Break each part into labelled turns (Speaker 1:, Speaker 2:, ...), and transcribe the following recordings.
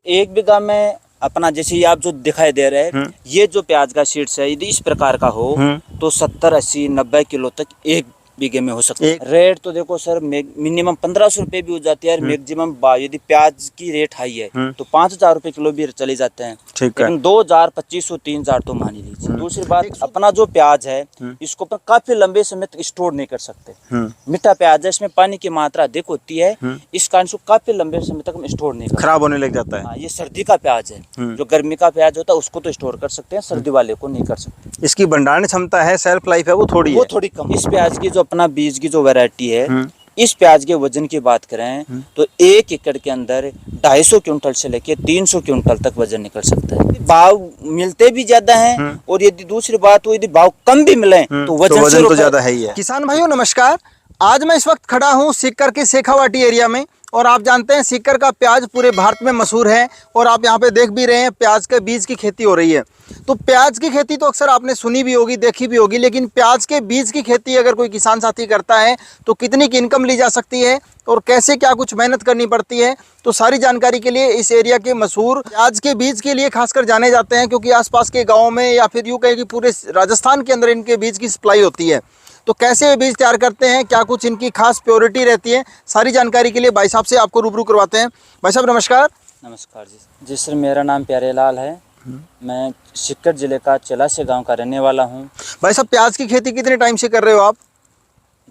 Speaker 1: एक बीघा में अपना जैसे ये आप जो दिखाई दे रहे हैं, ये जो प्याज का सीड्स है यदि इस प्रकार का हो तो 70, 80, 90 किलो तक एक बीघे में हो सकता है। रेट तो देखो सर मिनिमम 1500 रुपये भी हो जाती है, मैक्सिमम यदि प्याज की रेट हाई है तो 5000 रुपये किलो भी चले जाते हैं। लेकिन 2000, 2500, 3000 तो मान ही लीजिए। दूसरी बात, अपना जो प्याज है इसको अपन काफी लंबे समय तक स्टोर नहीं कर सकते। मीठा प्याज है, इसमें पानी की मात्रा अधिक होती है, इस कारण से काफी लंबे समय तक हम स्टोर नहीं कर,
Speaker 2: खराब होने लग जाता है।
Speaker 1: ये सर्दी का प्याज है, जो गर्मी का प्याज होता है उसको तो स्टोर कर सकते हैं, सर्दी वाले को नहीं कर सकते।
Speaker 2: इसकी भंडारण क्षमता है, सेल्फ लाइफ है, वो थोड़ी
Speaker 1: कम। इस प्याज की जो अपना बीज की जो वैरायटी है, इस प्याज के वजन की बात करें तो 1 एकड़ के अंदर 250 क्विंटल से लेके 300 क्विंटल तक वजन निकल सकता है। भाव मिलते भी ज्यादा हैं, और यदि दूसरी बात हो यदि भाव कम भी मिले तो वजन तो ज्यादा है ही है।
Speaker 2: किसान भाइयों नमस्कार, आज मैं इस वक्त खड़ा हूँ सीकर के शेखावाटी एरिया में, और आप जानते हैं सीकर का प्याज पूरे भारत में मशहूर है, और आप यहाँ पे देख भी रहे हैं प्याज के बीज की खेती हो रही है। तो प्याज की खेती तो अक्सर आपने सुनी भी होगी, देखी भी होगी, लेकिन प्याज के बीज की खेती अगर कोई किसान साथी करता है तो कितनी की इनकम ली जा सकती है और कैसे क्या कुछ मेहनत करनी पड़ती है, तो सारी जानकारी के लिए इस एरिया के मशहूर प्याज के बीज के लिए खासकर जाने जाते हैं, क्योंकि आसपास के गाँव में या फिर यूँ कहें कि पूरे राजस्थान के अंदर इनके बीज की सप्लाई होती है। तो कैसे ये बीज तैयार करते हैं, क्या कुछ इनकी खास प्योरिटी रहती है, सारी जानकारी के लिए भाई साहब से आपको रूबरू करवाते हैं। भाई साहब नमस्कार।
Speaker 1: नमस्कार जी सर, मेरा नाम प्यारेलाल है, मैं सीकर जिले का चलासे गांव का रहने वाला हूं।
Speaker 2: भाई साहब प्याज की खेती कितने टाइम से कर रहे हो आप?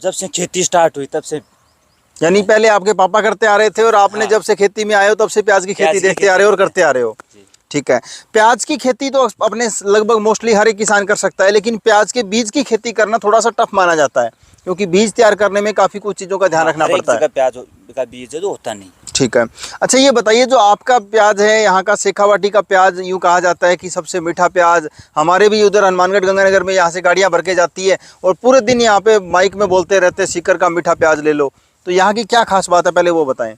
Speaker 1: जब से खेती स्टार्ट हुई तब से।
Speaker 2: यानी पहले आपके पापा करते आ रहे थे और आपने जब से खेती में आए हो तब से प्याज की खेती देखते आ रहे हो और करते आ रहे हो। ठीक है। प्याज की खेती तो अपने लगभग मोस्टली हर एक किसान कर सकता है, लेकिन प्याज के बीज की खेती करना थोड़ा सा टफ माना जाता है, क्योंकि बीज तैयार करने में काफ़ी कुछ चीज़ों का ध्यान रखना पड़ता है।
Speaker 1: प्याज का बीज है तो होता नहीं।
Speaker 2: ठीक है। अच्छा ये बताइए, जो आपका प्याज है, यहाँ का शेखावाटी का प्याज यूँ कहा जाता है कि सबसे मीठा प्याज, हमारे भी उधर हनुमानगढ़ गंगानगर में यहाँ से गाड़ियाँ भर के जाती है और पूरे दिन यहाँ पे माइक में बोलते रहते हैं सीकर का मीठा प्याज ले लो, तो यहाँ की क्या खास बात है, पहले वो बताएं।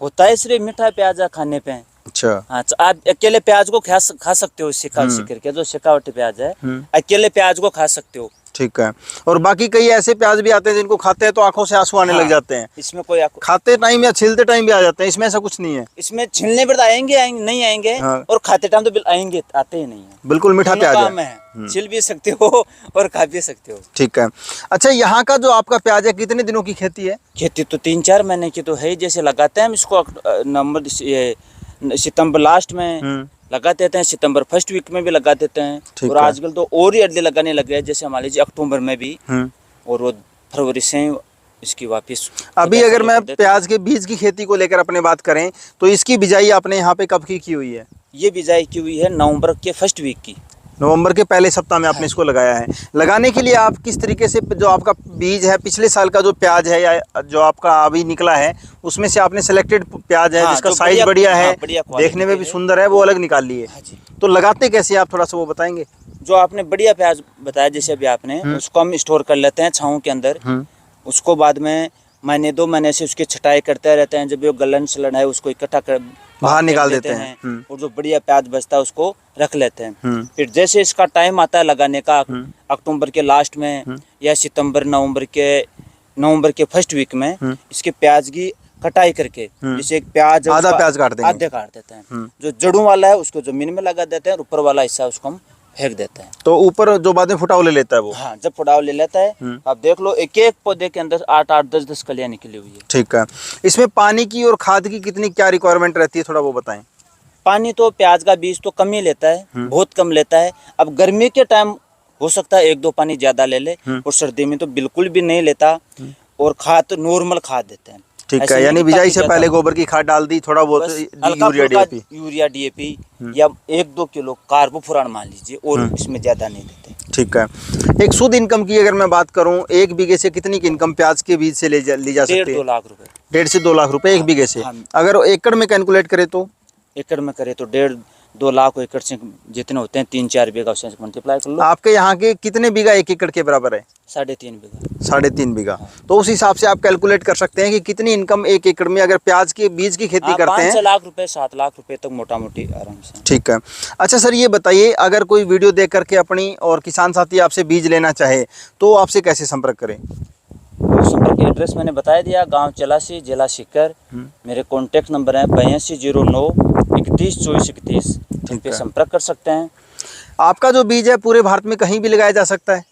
Speaker 1: होता है सिर्फ मीठा प्याज है खाने पे।
Speaker 2: अच्छा।
Speaker 1: हाँ, आप अकेले प्याज को खा सकते हो, सीकर के जो शेखावाटी प्याज है अकेले प्याज को खा सकते हो।
Speaker 2: ठीक है। और बाकी कई ऐसे प्याज भी आते हैं जिनको खाते हैं तो आंखों से आंसू आने लग जाते हैं।
Speaker 1: इसमें कोई
Speaker 2: खाते टाइम या छीलते टाइम भी आ जाते हैं, इसमें ऐसा कुछ नहीं है।
Speaker 1: इसमें छीलने पर आएंगे नहीं आएंगे, और खाते टाइम तो आएंगे, आते ही नहीं है।
Speaker 2: बिल्कुल मीठा प्याज है,
Speaker 1: छिल भी सकते हो और खा भी सकते हो।
Speaker 2: ठीक है। अच्छा यहाँ का जो आपका प्याज है कितने दिनों की खेती है?
Speaker 1: खेती तो 3-4 महीने की तो है, जैसे लगाते हैं हम इसको सितंबर लास्ट में लगा देते हैं, सितंबर फर्स्ट वीक में भी लगा देते हैं, और आजकल तो और ही अर्ली लगाने लग गए, जैसे मान लीजिए अक्टूबर में भी, और वो फरवरी से इसकी वापस।
Speaker 2: अभी अगर मैं प्याज के बीज की खेती को लेकर अपने बात करें तो इसकी बिजाई आपने यहाँ पे कब की हुई है?
Speaker 1: ये बिजाई की हुई है नवंबर के फर्स्ट वीक की।
Speaker 2: नवंबर के पहले सप्ताह में आपने इसको लगाया है। लगाने के लिए आप किस तरीके से, जो आपका बीज है पिछले साल का जो प्याज है या जो आपका अभी निकला है उसमें से आपने सिलेक्टेड प्याज है जिसका साइज बढ़िया है, देखने में भी सुंदर है, वो अलग निकाल लिए। तो लगाते कैसे आप थोड़ा सा वो बताएंगे?
Speaker 1: जो आपने बढ़िया प्याज बताया जैसे अभी आपने, उसको हम स्टोर कर लेते हैं छाँव के अंदर, उसको बाद में महीने 2 महीने से उसकी छटाई करते रहते हैं। जब वो गलन सलन है उसको इकट्ठा कर
Speaker 2: बाहर निकाल देते हैं,
Speaker 1: और जो बढ़िया प्याज बचता है उसको रख लेते हैं। फिर जैसे इसका टाइम आता है लगाने का, अक्टूबर के लास्ट में या नवंबर के फर्स्ट वीक में इसके प्याज की कटाई करके, जैसे एक प्याज
Speaker 2: आधा प्याज काट
Speaker 1: देते हैं, जो जड़ों वाला है उसको जमीन में लगा देते हैं, ऊपर वाला हिस्सा उसको हम फेंक देते हैं।
Speaker 2: तो ऊपर जो बाद में फुटाव ले लेता है वो?
Speaker 1: हाँ, जब फुटाव ले लेता है आप देख लो एक एक पौधे के अंदर 8-8, 10-10 कलियां निकली हुई है।
Speaker 2: ठीक है। इसमें पानी की और खाद की कितनी क्या रिक्वायरमेंट रहती है, थोड़ा वो बताएं।
Speaker 1: पानी तो प्याज का बीज तो कम ही लेता है, बहुत कम लेता है। अब गर्मी के टाइम हो सकता है 1-2 पानी ज्यादा ले ले, और सर्दी में तो बिल्कुल भी नहीं लेता, और खाद तो नॉर्मल खाद देते हैं।
Speaker 2: ठीक है। यानी बिजाई से पहले गोबर की खाद डाल दी, थोड़ा बहुत
Speaker 1: यूरिया डीएपी या 1-2 किलो कार्बोफुरान मान लीजिए, और इसमें ज्यादा नहीं देते।
Speaker 2: ठीक है। एक शुद्ध इनकम की अगर मैं बात करूं, 1 बीघे से कितनी की इनकम प्याज के बीज से ली जा सकती है?
Speaker 1: 1.5-2 लाख रुपए।
Speaker 2: 1.5 से 2 लाख रुपए 1 बीघे से। अगर एकड़ में कैलकुलेट करें तो?
Speaker 1: एकड़ में करे तो 1.5-2 लाख एकड़ से जितने होते हैं 3-4 बीघा उससे मल्टीप्लाई कर लो।
Speaker 2: आपके यहाँ के कितने बीघा 1 एकड़ के बराबर है?
Speaker 1: 3.5 बीघा।
Speaker 2: 3.5 बीघा। तो उस हिसाब से आप कैलकुलेट कर सकते हैं कि कितनी इनकम 1 एकड़ में अगर प्याज के बीज की खेती करते हैं।
Speaker 1: 5 लाख रुपए 7 लाख रुपए तक मोटा मोटी आराम से।
Speaker 2: ठीक है। अच्छा सर ये बताइए, अगर कोई वीडियो देख करके अपनी और किसान साथी आपसे बीज लेना चाहे तो आपसे कैसे संपर्क करें?
Speaker 1: संपर्क एड्रेस मैंने बता दिया, गांव चलासी, जिला सीकर। मेरे कॉन्टैक्ट नंबर है 8209 31 इन पे संपर्क कर सकते हैं।
Speaker 2: आपका जो बीज है पूरे भारत में कहीं भी लगाया जा सकता है?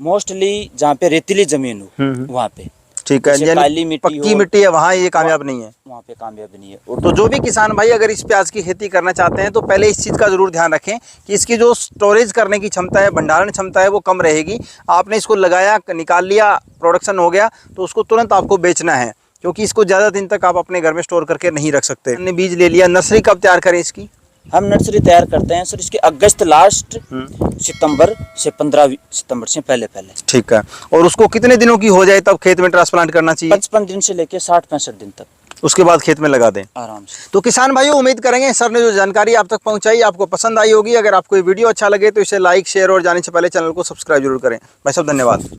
Speaker 1: मोस्टली जहाँ पे रेतीली जमीन हो वहाँ पे,
Speaker 2: ठीक है,
Speaker 1: जैसे
Speaker 2: यानी
Speaker 1: काली मिट्टी
Speaker 2: पक्की
Speaker 1: हो,
Speaker 2: मिट्टी है वहाँ ये कामयाब नहीं है।
Speaker 1: वहाँ पे कामयाब नहीं है। और
Speaker 2: तो जो भी किसान भाई अगर इस प्याज की खेती करना चाहते हैं तो पहले इस चीज़ का ज़रूर ध्यान रखें कि इसकी जो स्टोरेज करने की क्षमता है, भंडारण क्षमता है, वो कम रहेगी। आपने इसको लगाया, निकाल लिया, प्रोडक्शन हो गया तो उसको तुरंत आपको बेचना है, क्योंकि इसको ज़्यादा दिन तक आप अपने घर में स्टोर करके नहीं रख सकते। हमने बीज ले लिया, नर्सरी कब तैयार करें इसकी?
Speaker 1: हम नर्सरी तैयार करते हैं सर इसके अगस्त लास्ट, सितंबर से 15 सितंबर से पहले।
Speaker 2: ठीक है, और उसको कितने दिनों की हो जाए तब खेत में ट्रांसप्लांट करना चाहिए?
Speaker 1: 55 दिन से लेके 60-65 दिन तक
Speaker 2: उसके बाद खेत में लगा दें
Speaker 1: आराम से।
Speaker 2: तो किसान भाइयों, उम्मीद करेंगे सर ने जो जानकारी आप तक पहुंचाई आपको पसंद आई होगी। अगर आपको ये वीडियो अच्छा लगे तो इसे लाइक, शेयर और जाने से पहले चैनल को सब्सक्राइब जरूर करें। भाई साहब धन्यवाद।